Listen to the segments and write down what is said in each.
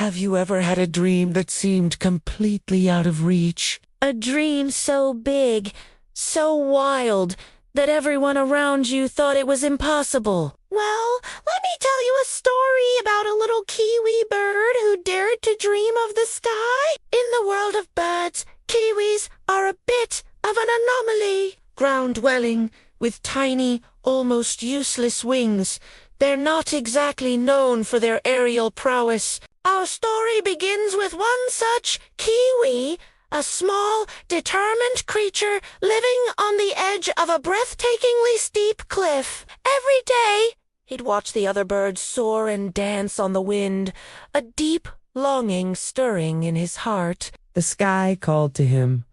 Have you ever had a dream that seemed completely out of reach? A dream so big, so wild, that everyone around you thought it was impossible. Well, let me tell you a story about a little kiwi bird who dared to dream of the sky. In the world of birds, kiwis are a bit of an anomaly. Ground-dwelling, with tiny, almost useless wings, they're not exactly known for their aerial prowess. Our story begins with one such kiwi, a small, determined creature living on the edge of a breathtakingly steep cliff. Every day, he'd watch the other birds soar and dance on the wind, a deep longing stirring in his heart. The sky called to him,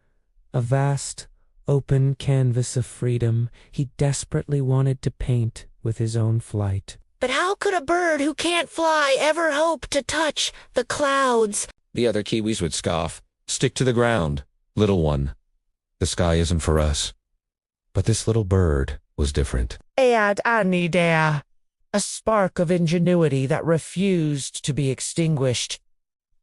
a vast, open canvas of freedom he desperately wanted to paint with his own flight. But how could a bird who can't fly ever hope to touch the clouds? The other kiwis would scoff. Stick to the ground, little one. The sky isn't for us. But this little bird was different. He had an idea, a spark of ingenuity that refused to be extinguished.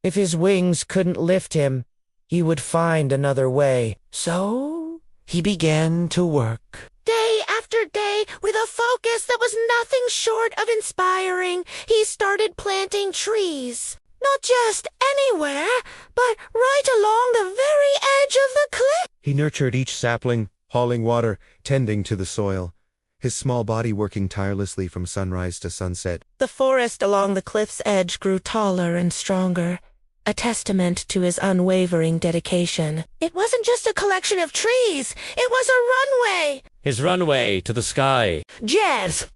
If his wings couldn't lift him, he would find another way. So he began to work. Day after day, with a focus that was nothing short of inspiring, he started planting trees. Not just anywhere, but right along the very edge of the cliff. He nurtured each sapling, hauling water, tending to the soil, his small body working tirelessly from sunrise to sunset. The forest along the cliff's edge grew taller and stronger, a testament to his unwavering dedication. It wasn't just a collection of trees, it was a runway. His runway to the sky. Jazz!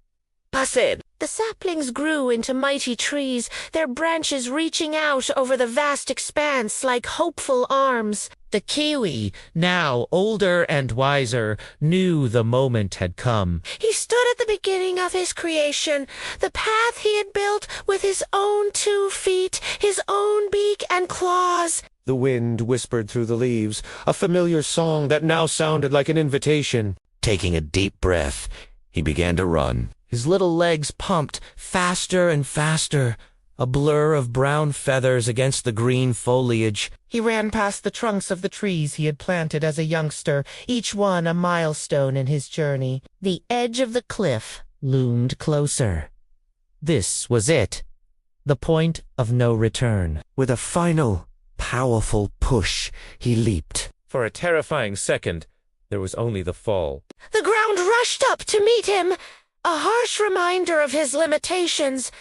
Passed. The saplings grew into mighty trees, their branches reaching out over the vast expanse like hopeful arms. The kiwi, now older and wiser, knew the moment had come. He stood at the beginning of his creation, the path he had built with his own 2 feet, his own beak and claws. The wind whispered through the leaves, a familiar song that now sounded like an invitation. Taking a deep breath, he began to run. His little legs pumped faster and faster, a blur of brown feathers against the green foliage. He ran past the trunks of the trees he had planted as a youngster, each one a milestone in his journey. The edge of the cliff loomed closer. This was it, the point of no return. With a final, powerful push, he leaped. For a terrifying second, there was only the fall. The ground rushed up to meet him, a harsh reminder of his limitations.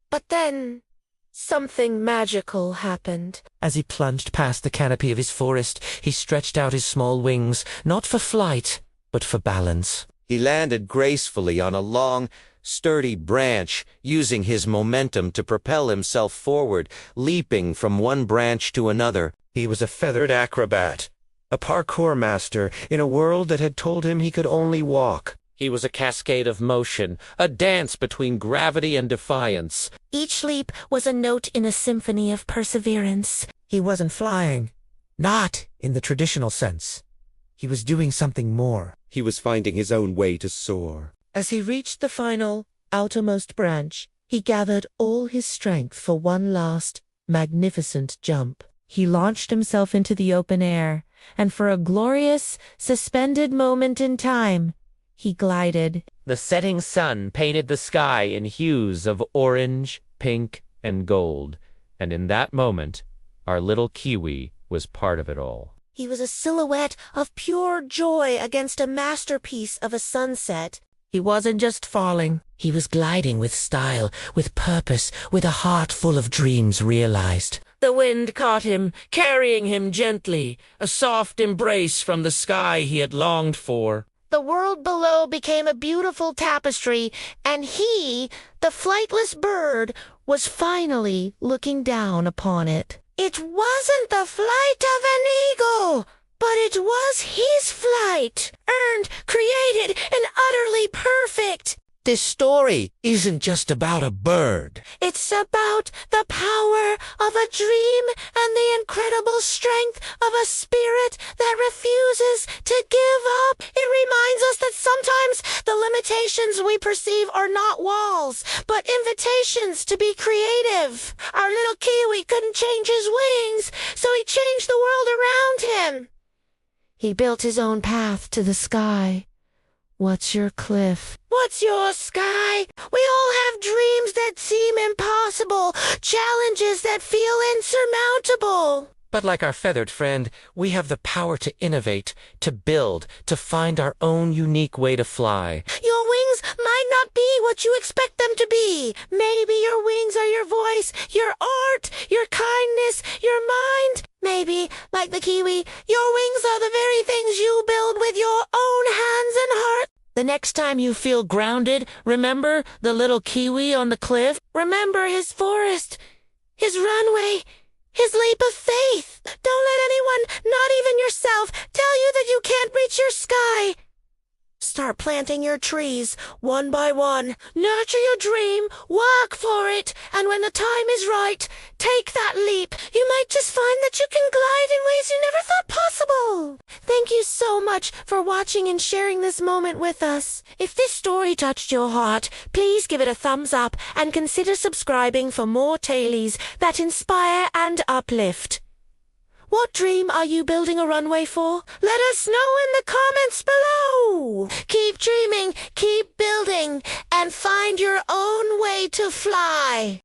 But then, something magical happened. As he plunged past the canopy of his forest, he stretched out his small wings, not for flight, but for balance. He landed gracefully on a long, sturdy branch, using his momentum to propel himself forward, leaping from one branch to another. He was a feathered acrobat, a parkour master in a world that had told him he could only walk. He was a cascade of motion, a dance between gravity and defiance. Each leap was a note in a symphony of perseverance. He wasn't flying, not in the traditional sense. He was doing something more. He was finding his own way to soar. As he reached the final, outermost branch, he gathered all his strength for one last, magnificent jump. He launched himself into the open air, and for a glorious, suspended moment in time, he glided. The setting sun painted the sky in hues of orange, pink, and gold, and in that moment, our little kiwi was part of it all. He was a silhouette of pure joy against a masterpiece of a sunset. He wasn't just falling. He was gliding with style, with purpose, with a heart full of dreams realized. The wind caught him, carrying him gently, a soft embrace from the sky he had longed for. The world below became a beautiful tapestry, and he, the flightless bird, was finally looking down upon it. It wasn't the flight of an eagle, but it was his flight, earned, created, and utterly perfect. This story isn't just about a bird. It's about the power of a dream and the incredible strength of a spirit that refuses to give up. It reminds us that sometimes the limitations we perceive are not walls, but invitations to be creative. Our little Kiwi couldn't change his wings, so he changed the world around him. He built his own path to the sky. What's your cliff? What's your sky? We all have dreams that seem impossible, challenges that feel insurmountable. But like our feathered friend, we have the power to innovate, to build, to find our own unique way to fly. Your wings might not be what you expect them to be. Maybe your wings are your voice, your art, your kindness, your mind. Maybe, like the Kiwi, your wings are the very things you build with your own hands and heart. The next time you feel grounded, remember the little Kiwi on the cliff? Remember his forest, his runway, his leap of faith. Don't let anyone, not even yourself, tell you that you can't reach your sky. Start planting your trees, one by one. Nurture your dream, work for it, and when the time is right, take that leap. You might just find that you can glide in ways you never thought possible. Thank you so much for watching and sharing this moment with us. If this story touched your heart, please give it a thumbs up and consider subscribing for more tailies that inspire and uplift. What dream are you building a runway for? Let us know in the comments below. Keep dreaming, keep building, and find your own way to fly.